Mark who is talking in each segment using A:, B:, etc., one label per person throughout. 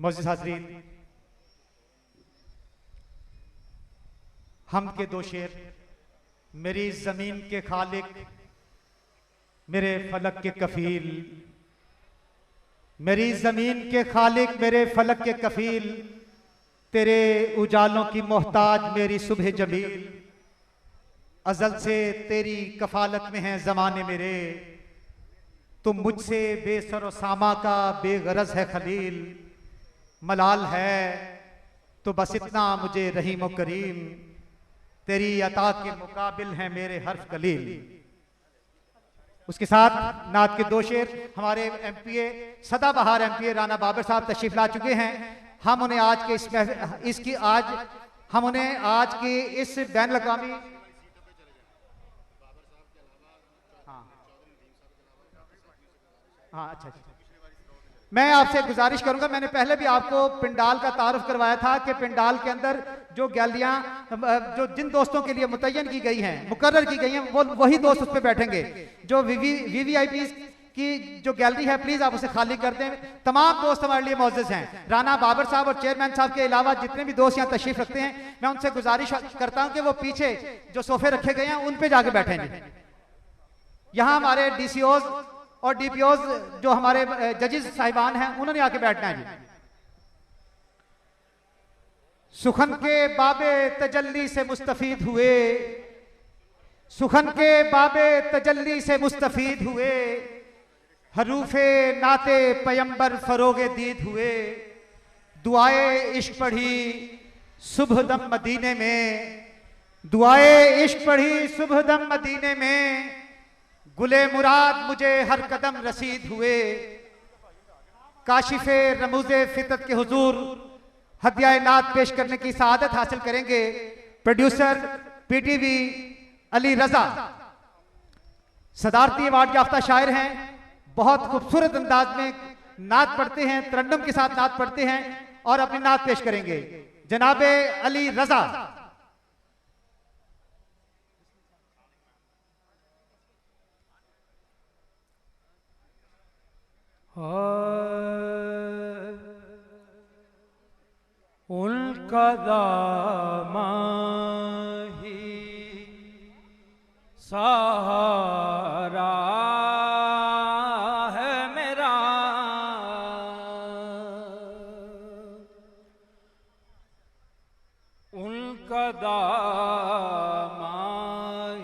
A: मोअज़्ज़िज़ हाज़रीन, हमद के दो शेर। मेरी ज़मीन के खालिक, मेरे फलक के कफील, मेरी ज़मीन के खालिक, मेरे फलक के कफील, तेरे उजालों की मोहताज मेरी सुबह जमील। अज़ल से तेरी कफालत में हैं ज़माने मेरे, तुम मुझसे बेसर सामा का बेगरज है खलील। मलाल है तो बस इतना मुझे रहीम व करीम, तेरी अता के मुकाबिल हैं मेरे हर्फ कलील। उसके साथ नात के दो शेर। हमारे एमपीए, सदाबहार एमपीए राना बाबर साहब तशरीफ ला चुके हैं। हम उन्हें आज के आज की इस बैन अवी अच्छा, मैं आपसे गुजारिश करूंगा, मैंने पहले भी आपको पिंडाल का तारुफ करवाया था कि पिंडाल के अंदर जो गैलरियां जो जिन दोस्तों के लिए मुतय्यन की गई हैं, मुकर्रर की गई हैं, वो वही दोस्त उस पर बैठेंगे। जो वीवीआईपी की जो गैलरी है, प्लीज आप उसे खाली कर दें। तमाम दोस्त हमारे लिए मौजूद हैं। राना बाबर साहब और चेयरमैन साहब के अलावा जितने भी दोस्त यहाँ तशरीफ रखते हैं, मैं उनसे गुजारिश करता हूँ कि वो पीछे जो सोफे रखे गए हैं उन पे जाके बैठेंगे। यहाँ हमारे डीसीओज और डीपीओज जो हमारे जजेस साहिबान हैं, उन्होंने आके बैठना है जी। सुखन के बाबे तजल्ली से मुस्तफीद हुए, सुखन के बाबे तजल्ली से मुस्तफीद हुए, हरूफे नाते पैयंबर फरोगे दीद हुए। दुआए इश्क पढ़ी सुबह दम मदीने में, दुआए इश्क पढ़ी सुबह दम मदीने में, गुले मुराद मुझे हर कदम रसीद हुए। काशिफे रमूज़े फितरत के हुजूर हदिया नात पेश करने की सआदत हासिल करेंगे प्रोड्यूसर पीटीवी अली रजा। सदारती अवार्ड याफ्ता शायर हैं, बहुत खूबसूरत अंदाज में नात पढ़ते हैं, तरन्नुम के साथ नात पढ़ते हैं और अपनी नात पेश करेंगे जनाबे अली रजा।
B: उनका दामा ही सहारा है मेरा, उनका दामा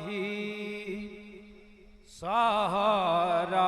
B: ही सहारा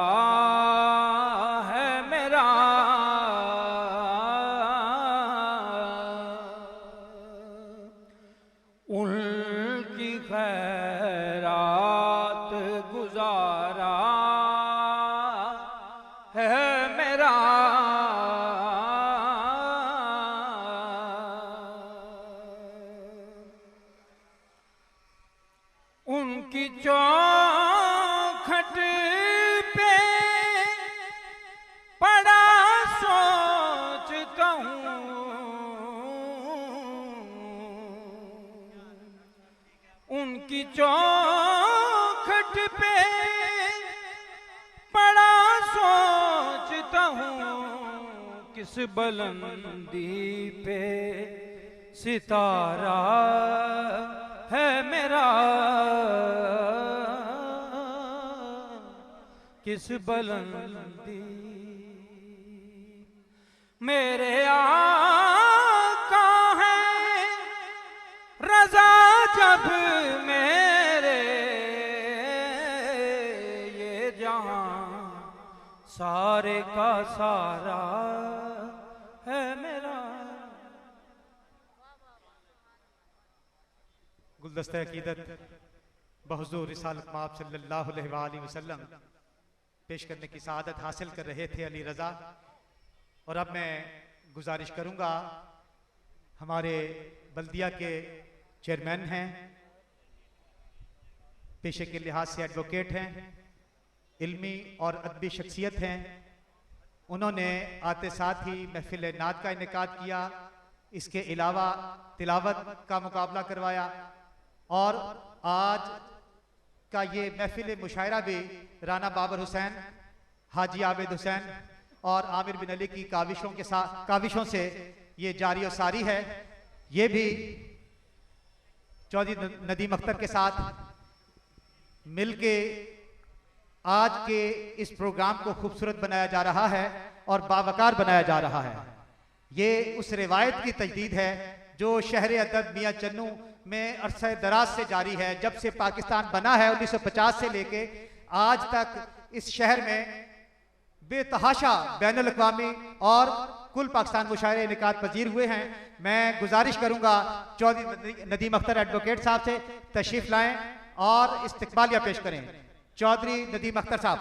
B: उनकी चौखट पे बड़ा सोचता हूँ, किस बुलंदी पे सितारा है मेरा, किस बुलंदी मेरे आका है रजा जब मेरे, ये जहां सारे का सारा है मेरा।
A: गुलदस्ता अकीदत बहुज़ूर रिसालत माब सल्लल्लाहु अलैहि वसल्लम पेश करने की सआदत हासिल कर रहे थे अली रजा। और अब मैं गुजारिश करूंगा, हमारे बल्दिया के चेयरमैन हैं, पेशे के लिहाज से एडवोकेट हैं, इल्मी और अदबी शख्सियत हैं। उन्होंने आते साथ ही महफिल नात का इनेकाद किया, इसके अलावा तिलावत का मुकाबला करवाया और आज का ये महफिल मुशायरा भी राना बाबर हुसैन, हाजी आबिद हुसैन और आमिर बिन अली की काविशों से ये जारी और सारी है। ये भी चौधरी नदीम अख्तर के साथ मिलके आज के इस प्रोग्राम को खूबसूरत बनाया जा रहा है और बावकार बनाया जा रहा है। ये उस रिवायत की तजदीद है जो शहर अदब मियाँ चन्नू में अरसा दराज से जारी है। जब से पाकिस्तान बना है 1950 से लेके आज तक इस शहर में बेतहाशा बैनुल अक़वामी और कुल पाकिस्तान मुशायरे इनेकाद पजीर हुए हैं। मैं गुजारिश करूंगा चौधरी नदीम अख्तर एडवोकेट साहब से तशरीफ लाएं और इस्तकबालिया पेश करें। चौधरी नदीम अख्तर साहब।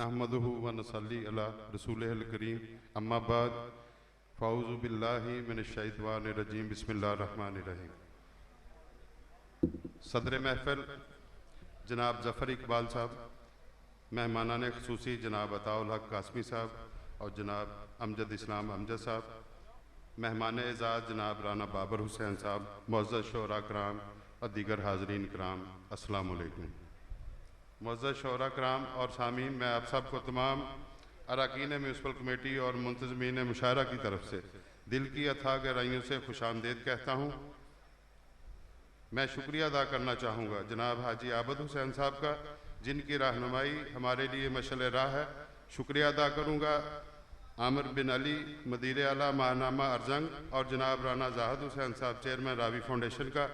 C: नहमदुहु व नसल्ली अला रसूलिहिल करीम अम्मा बाद फ़ाऊज़ु बिल्लाहि मिनश शैतानिर रजीम बिस्मिल्लाहिर रहमानिर रहीम। सदर महफ़िल जनाब ज़फ़र इकबाल साहब, मेहमानान ख़ुसूसी जनाब अताउल हक़ कासमी साहब और जनाब अमजद इस्लाम अमजद साहब, मेहमान एज़ाज़ जनाब राना बाबर हुसैन साहब, मुअज़्ज़ज़ शोरा कराम और दीगर हाज़रीन कराम, अस्सलामु अलैकुम। मुअज़्ज़ज़ शोरा कराम और सामीन, मैं आप सब को तमाम अरकान म्यूनसिपल कमेटी और मुंतज़मीन मुशायरा की तरफ से दिल की अथाह गहराइयों से खुशामदीद कहता हूँ। मैं शुक्रिया अदा करना चाहूँगा जनाब हाजी आबद हुसैन साहब का, जिनकी रहनुमाई हमारे लिए मशअल राह है। शुक्रिया अदा करूँगा आमिर बिन अली मदीर आला माहनामा अरजंग और जनाब राना ज़ाहिद हुसैन साहब चेयरमैन रावी फाउंडेशन का,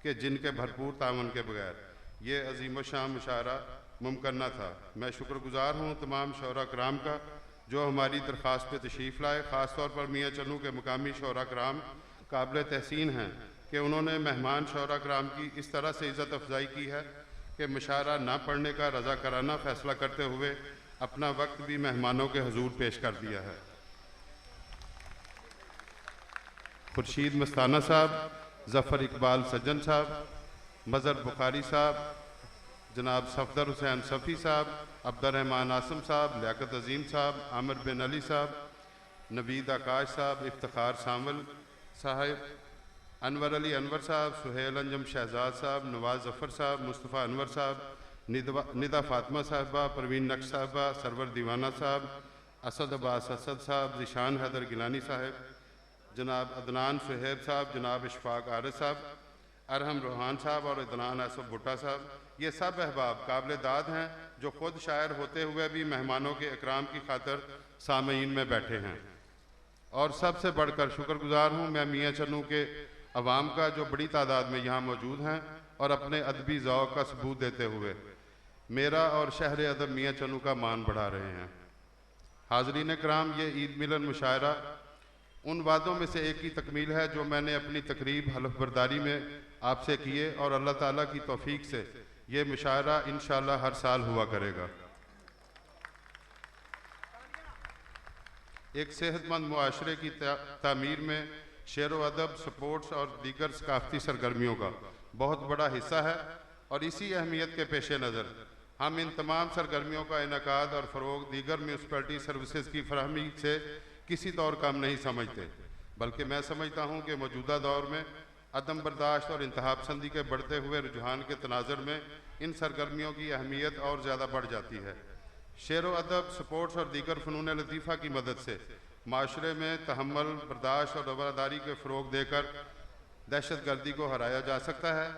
C: कि जिनके भरपूर तावन के बगैर ये अजीम शान मुशायरा मुमकिन न था। मैं शुक्रगुजार हूँ तमाम शोरा कराम का जो हमारी दरख्वास्त पर तशरीफ़ लाए। ख़ास तौर पर मियाँ चन्नू के मुकामी शोरा कराम काबिल तहसीन हैं कि उन्होंने मेहमान शोरा कराम की इस तरह से इज़्ज़त अफजाई की है कि मुशायरा ना पढ़ने का रज़ाकाराना फ़ैसला करते हुए अपना वक्त भी मेहमानों के हुजूर पेश कर दिया है। खुर्शीद मस्ताना साहब, ज़फ़र इकबाल सज्जन साहब, मज़हर बुखारी साहब, जनाब सफदर हुसैन सफ़ी साहब, अब्दुर्रहमान आसम साहब, लियाकत अज़ीम साहब, आमिर बिन अली साहब, नवीद आकाश साहब, इफ्तिखार सामल साहब, अनवर अली अनवर साहब, सुहेल अंजम शहजाद साहब, नवाज़ ज़फ़र साहब, मुस्तफ़ा अनवर साहब, निदा फ़ातिमा साहबा, परवीन नक्श साहबा, सरवर दीवाना साहब, असद अब्बास असद साहब, ज़िशान हैदर गिलानी साहब, जनाब अदनान सुहेब साहब, जनाब इशफ़ाक़ आरिफ साहब, अरहम रूहान साहब और अदनान आसफ भुट्टा साहब, ये सब अहबाब काबिल दाद हैं जो ख़ुद शायर होते हुए भी मेहमानों के इकराम की खातर सामईन में बैठे हैं। और सबसे बढ़कर शुक्रगुजार हूँ मैं मियाँ चन्नू के अवाम का जो बड़ी तादाद में यहाँ मौजूद हैं और अपने अदबी ज़ौक़ का सबूत देते हुए मेरा और शहर अदब मियाँ चन्नू का मान बढ़ा रहे हैं। हाज़रीन कराम, ये ईद मिलन मुशायरा उन वादों में से एक की तकमील है जो मैंने अपनी तकरीब हलफ बरदारी में आपसे किए और अल्लाह ताला की तौफीक से ये मुशायरा इंशाअल्लाह हर साल हुआ करेगा। एक सेहतमंद मुआशरे की तामीर में शेर व अदब, स्पोर्ट्स और दीगर सकाफ़ती सरगर्मियों का बहुत बड़ा हिस्सा है और इसी अहमियत के पेश नज़र हम इन तमाम सरगर्मियों का इनकाद और फ़रोग़ दीगर म्यूनसिपलिटी सर्विसेज की फरहमी से किसी तौर कम नहीं समझते, बल्कि मैं समझता हूँ कि मौजूदा दौर में अदम बर्दाश्त और इंतहा पसंदी के बढ़ते हुए रुझान के तनाज़ुर में इन सरगर्मियों की अहमियत और ज़्यादा बढ़ जाती है। शेर व अदब, स्पोर्ट्स और दीगर फ़नून लतीफ़ा की मदद से माशरे में तहम्मुल, बर्दाश्त और रवादारी के फ़रोग़ देकर दहशत गर्दी को हराया जा सकता है।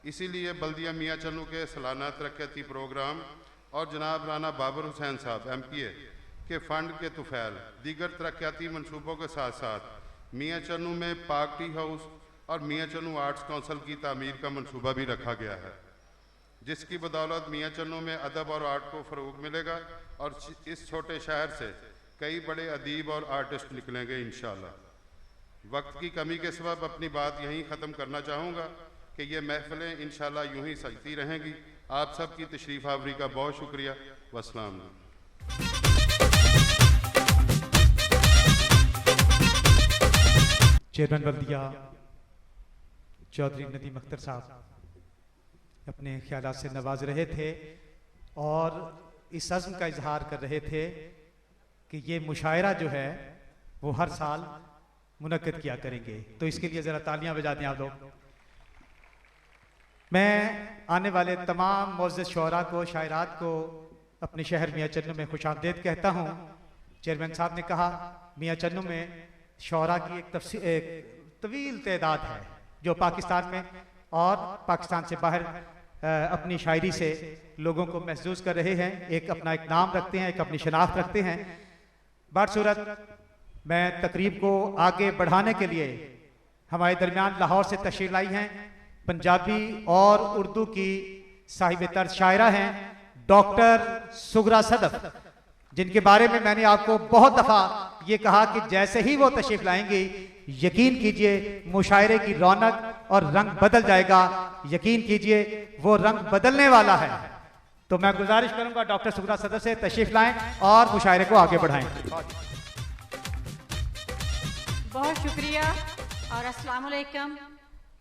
C: इसीलिए बल्दिया मियाँ चन्नू के सालाना तरक्याती प्रोग्राम और जनाब राना बाबर हुसैन साहब MPA के फ़ंड के तुफ़ैल दीगर तरक्याती मनसूबों के साथ साथ मियाँ चन्नू में पाक टी हाउस और मियाँ चन्नू आर्ट्स काउंसिल की तामीर का मनसूबा भी रखा गया है, जिसकी बदौलत मियाँ चन्नू में अदब और आर्ट को फ़रोग़ मिलेगा और इस छोटे शहर से कई बड़े अदीब और आर्टिस्ट निकलेंगे इंशाअल्लाह। वक्त की कमी के सबब अपनी बात यहीं ख़त्म करना चाहूँगा कि ये महफ़िलें इंशाअल्लाह यूँ ही सजती रहेंगी। आप सब की तशरीफ़ आवरी का बहुत शुक्रिया। वस्सलाम।
A: चेयरमैन बल्दिया चौधरी नदीम अख्तर साहब अपने ख्यालात से नवाज रहे थे और इस अज़्म का इजहार कर रहे थे कि ये मुशायरा जो है वो हर साल मुनक्किद किया करेंगे। तो इसके लिए ज़रा तालियां बजा दें आप लोग। मैं आने वाले तमाम मोअज़्ज़ज़ शुअरा को, शायरात को अपने शहर मियाँ चन्नू में खुशामदीद कहता हूँ। चेयरमैन साहब ने कहा मियाँ चन्नू में शुअरा की एक तवील तादाद है जो पाकिस्तान में और पाकिस्तान से बाहर अपनी शायरी से लोगों को महसूस कर रहे हैं, एक अपना एक नाम रखते हैं, एक अपनी शनाख्त रखते हैं। बासूरत मैं तकरीब को आगे बढ़ाने के लिए हमारे दरमियान लाहौर से तशरीफ लाई हैं पंजाबी और उर्दू की साहिब तर्ज शायरा हैं डॉक्टर सुगरा सदफ, जिनके बारे में मैंने आपको बहुत दफ़ा ये कहा कि जैसे ही वो तशरीफ लाएंगी यकीन कीजिए मुशायरे की रौनक और रंग बदल जाएगा। यकीन कीजिए वो रंग बदलने वाला है। तो मैं गुजारिश करूंगा डॉक्टर सुगरा सदफ से तशरीफ लाएं और मुशायरे को आगे बढ़ाएं।
D: बहुत शुक्रिया और अस्सलाम वालेकुम।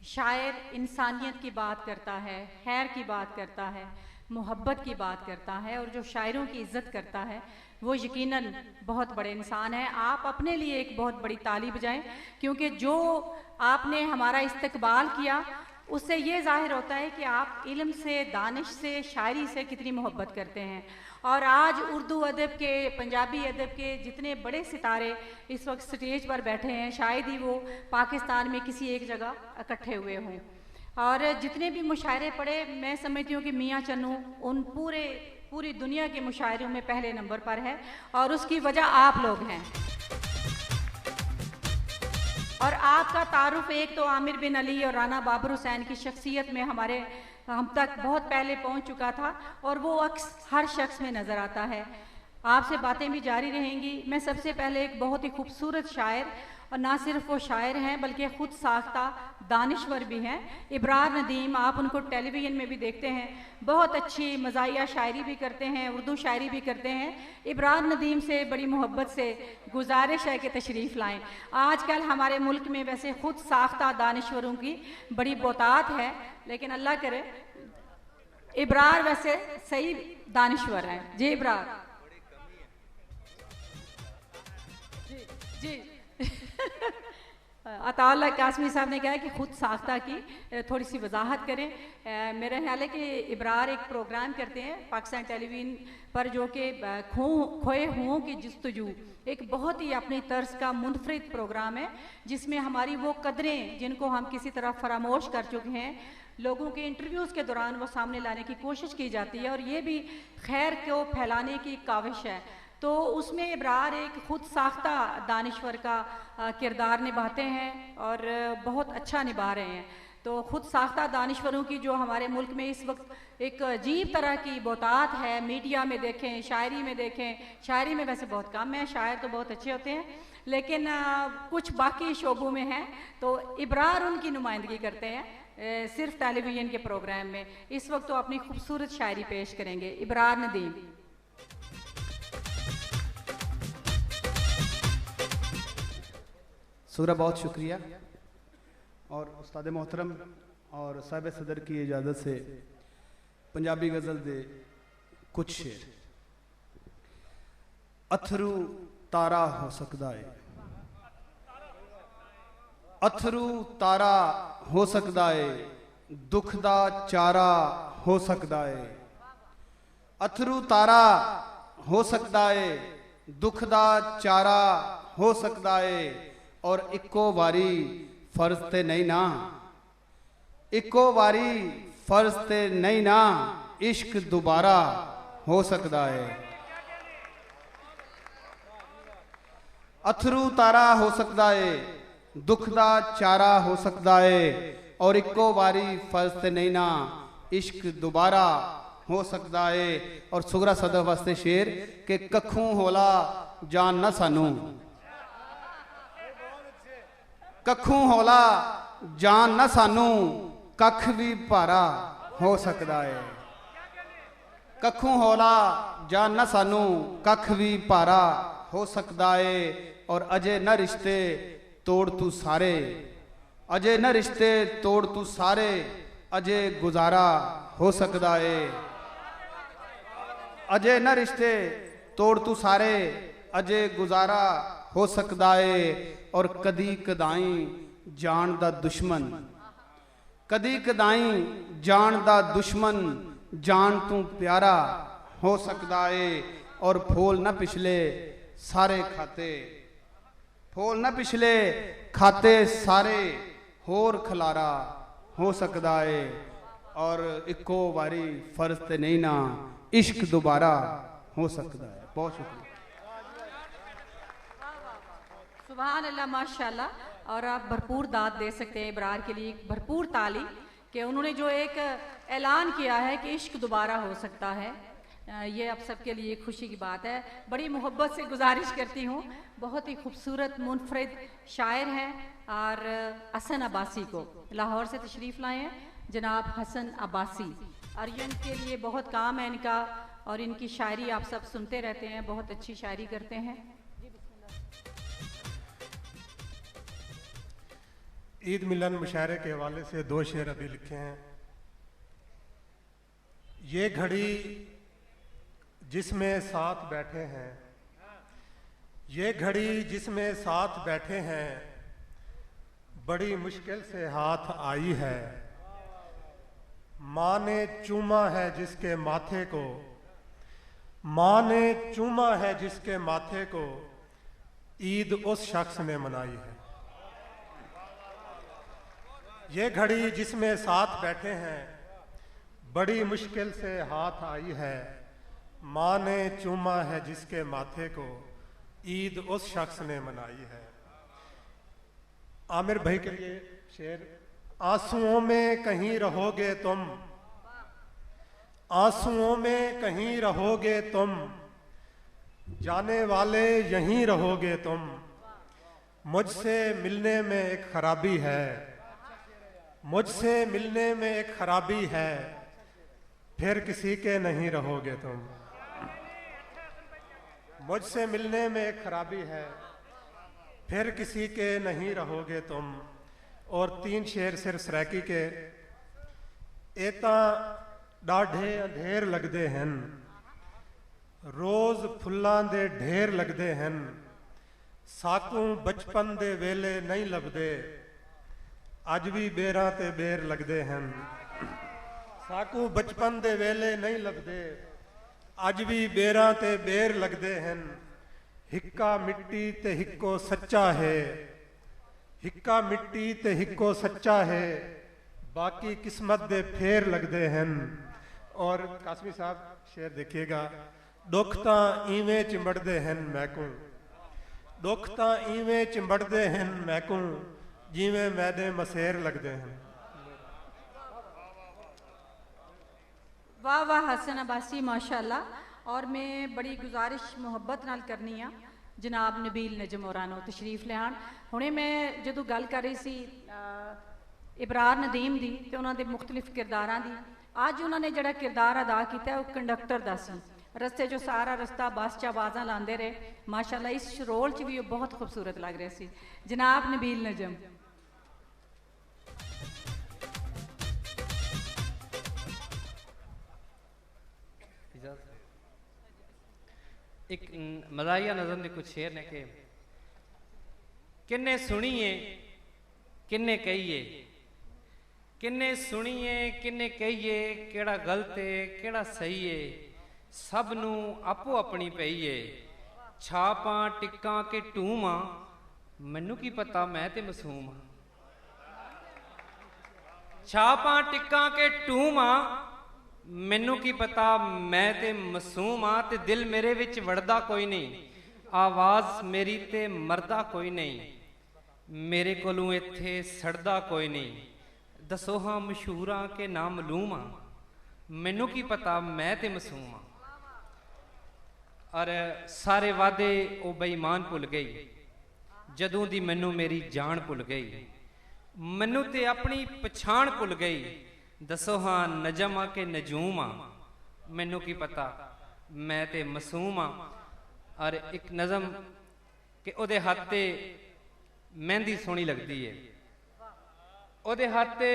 D: शायर इंसानियत की बात करता है, खैर की बात करता है, मोहब्बत की बात करता है और जो शायरों की इज्जत करता है वो यकीनन बहुत बड़े इंसान है। आप अपने लिए एक बहुत बड़ी ताली बजाएं, क्योंकि जो आपने हमारा इस्तकबाल किया उससे ये जाहिर होता है कि आप इल्म से, दानिश से, शायरी से कितनी मोहब्बत करते हैं। और आज उर्दू अदब के, पंजाबी अदब के जितने बड़े सितारे इस वक्त स्टेज पर बैठे हैं, शायद ही वो पाकिस्तान में किसी एक जगह इकट्ठे हुए हों। और जितने भी मुशायरे पढ़े, मैं समझती हूँ कि मियाँ चन्नू उन पूरी दुनिया के मुशायरों में पहले नंबर पर है और उसकी वजह आप लोग हैं। और आपका तारुफ एक तो आमिर बिन अली और राना बाबर हुसैन की शख्सियत में हम तक बहुत पहले पहुंच चुका था और वो अक्स हर शख्स में नज़र आता है। आपसे बातें भी जारी रहेंगी। मैं सबसे पहले एक बहुत ही खूबसूरत शायर, और ना सिर्फ वो शायर हैं बल्कि ख़ुद साख्ता दानिश्वर भी हैं, इब्रार नदीम। आप उनको टेलीविज़न में भी देखते हैं, बहुत अच्छी मज़ाहिया शायरी भी करते हैं, उर्दू शायरी भी करते हैं। इब्रार नदीम से बड़ी मोहब्बत से गुजारिश है कि तशरीफ़ लाएँ। आजकल हमारे मुल्क में वैसे ख़ुद साख्ता दानिश्वरों की बड़ी बहुतात है, लेकिन अल्लाह करे इब्रार वैसे सही दानिश्वर हैं। जी इब्रार जी अताउल्लाह कासमी साहब ने कहा कि खुद साख्ता की थोड़ी सी वजाहत करें। मेरा ख्याल है कि इब्रार एक प्रोग्राम करते हैं पाकिस्तान टेलीविज़न पर जो कि खोए हुओं की जस्तजू, एक बहुत ही अपनी तर्ज का मुनफरिद प्रोग्राम है जिसमें हमारी वो कदरें जिनको हम किसी तरह फरामोश कर चुके हैं, लोगों के इंटरव्यूज़ के दौरान वो सामने लाने की कोशिश की जाती है और ये भी खैर को फैलाने की काविश है। तो उसमें इब्रार एक ख़ुद साख्ता दानिश्वर का किरदार निभाते हैं और बहुत अच्छा निभा रहे हैं। तो ख़ुद साख्ता दानिश्वरों की जो हमारे मुल्क में इस वक्त एक अजीब तरह की बहुतात है, मीडिया में देखें, शायरी में देखें, शायरी में वैसे बहुत कम है, शायर तो बहुत अच्छे होते हैं, लेकिन कुछ बाकी शोबों में हैं। तो इब्रार उनकी नुमाइंदगी करते हैं सिर्फ टेलीविज़न के प्रोग्राम में। इस वक्त तो अपनी खूबसूरत शायरी पेश करेंगे इब्रार नदीम।
E: सूरा बहुत शुक्रिया और उस्ताद मोहतरम और साहिब सदर की इजाज़त से पंजाबी गज़ल दे कुछ शेर। अथरू तारा हो सकता है, अथरू तारा हो सकता है, दुख दा चारा हो सकता है। अथरू तारा हो सकता है, दुख दा चारा हो सकता है, और इक्को वारी फर्ज ते नहीं ना, इक्को वारी फर्ज ते नहीं ना, इश्क दोबारा हो सकता है। अथरू तारा हो सकता है, दुख दा चारा हो सकता है, और इक्को वारी फर्ज ते नहीं ना, इश्क दोबारा हो सकता है। और सुगरा सदफ वास्ते शेर के कखों होला जान ना सानू, कखों होला जान ना सानू, कख भी भारा हो सकता है। कखों होला जान ना सानू, कख भी भारा हो सकता है, और अजय न रिश्ते तोड़ तू सारे, अजय न रिश्ते तोड़ तू सारे, अजय गुजारा हो सकता है। अजय न रिश्ते तोड़ तू सारे, अजय गुजारा हो सकता है। और कदी कदाई जान दा दुश्मन, कदी कदाई जान दा दुश्मन जान तू प्यारा हो सकदा है। और फूल ना पिछले सारे खाते, फूल ना पिछले खाते सारे होर खलारा हो सकदा है। और इको बारी फर्ज ते नहीं ना इश्क दोबारा हो सकता है। बहुत शुक्रिया।
D: सुभान अल्लाह, माशाल्लाह। और आप भरपूर दाद दे सकते हैं इब्रार के लिए, भरपूर ताली कि उन्होंने जो एक ऐलान किया है कि इश्क दोबारा हो सकता है, ये आप सबके लिए खुशी की बात है। बड़ी मोहब्बत से गुजारिश करती हूँ, बहुत ही खूबसूरत मुनफरिद शायर हैं और हसन अब्बासी को लाहौर से तशरीफ़ लाए हैं जनाब हसन अब्बासी, और ये इनके लिए बहुत काम है इनका, और इनकी शायरी आप सब सुनते रहते हैं, बहुत अच्छी शायरी करते हैं।
F: ईद मिलन मुशायरे के हवाले से 2 शेर अभी लिखे हैं। ये घड़ी जिसमें साथ बैठे हैं, ये घड़ी जिसमें साथ बैठे हैं, बड़ी मुश्किल से हाथ आई है। माँ ने चूमा है जिसके माथे को, माँ ने चूमा है जिसके माथे को, ईद उस शख्स ने मनाई है। ये घड़ी जिसमें साथ बैठे हैं, बड़ी मुश्किल से हाथ आई है। माँ ने चूमा है जिसके माथे को, ईद उस शख्स ने मनाई है। आमिर भाई के लिए शेर। आंसुओं में कहीं रहोगे तुम, आंसुओं में कहीं रहोगे तुम, जाने वाले यहीं रहोगे तुम। मुझसे मिलने में एक खराबी है, मुझसे मिलने में एक खराबी है, फिर किसी के नहीं रहोगे तुम। मुझसे मिलने में एक खराबी है, फिर किसी के नहीं रहोगे तुम। और 3 शेर सिर्फ सराकी के। एता डाढ़े अंधेर लगदे हन, रोज फुल्लां दे ढेर लगदे हन, साकू बचपन दे वेले नहीं लभदे, अज भी बेरां ते बेर लगदे हन। साकू बचपन दे वेले नहीं लभदे, अज भी बेरां ते बेर लगदे हन। हिक्का मिट्टी ते हिक्को सच्चा है, हिक्का मिट्टी ते हिक्को सच्चा है, बाकी किस्मत दे फेर लगदे हन। और कासमी साहब शेर देखिएगा। दुख तां इवें चिंबड़दे हन मैकू, दुख तां इवें चिंबड़दे हन मैकू, जिवें मैदे मसेर लगदे हन।
D: वाह वाह हसन अब्बासी, माशाल्लाह। और मैं बड़ी गुजारिश मुहब्बत नाल करनी आ जनाब नबील नजम होरां तशरीफ लियाण। हुणे मैं जदों गल कर रही सी इबरार नदीम दी ते उन्हां दे मुख्तलिफ किरदारां दी, अज उन्होंने जिहड़ा किरदार अदा किया वो कंडक्टर दा सी। रस्ते जो सारा रस्ता बस च आवाज़ां लांदे रहे, माशाल्लाह इस रोल च भी वो बहुत खूबसूरत लग रहे सी। जनाब नबील नजम।
G: एक मज़ाहिया नज़म के कुछ शेर ने कि किन्ने सुनिए किन्ने कहिए, किन्ने सुनिए किन्ने कहिए, केड़ा गलत है केड़ा सही है, सब नू आपो अपनी पई है। छापां टिक्कां के टूमा, मैनू की पता मैं ते मासूम हाँ। छापां टिक्कां के टूमा, मैनू की पता मैं ते मासूम हाँ। ते दिल मेरे विच वड़दा कोई नहीं, आवाज़ मेरी ते मरदा कोई नहीं, मेरे कोलों इत्थे सड़दा कोई नहीं। दसो हाँ मशहूर हाँ के ना मालूम हाँ, मैनू की पता मैं ते मासूम हाँ। और सारे वादे ओ बेईमान भुल गई, जदों दी मैनू मेरी जान भुल गई, मैनू ते अपनी पछाण भुल गई। दसो हाँ नजम आ के नजूम आ, मैनू की पता मैं ते मासूम आ। और एक नज़म कि ओदे हाथ ते मेहंदी सोहनी लगती है, ओदे हाथ ते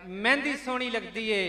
G: मेहंदी सोहनी लगती है,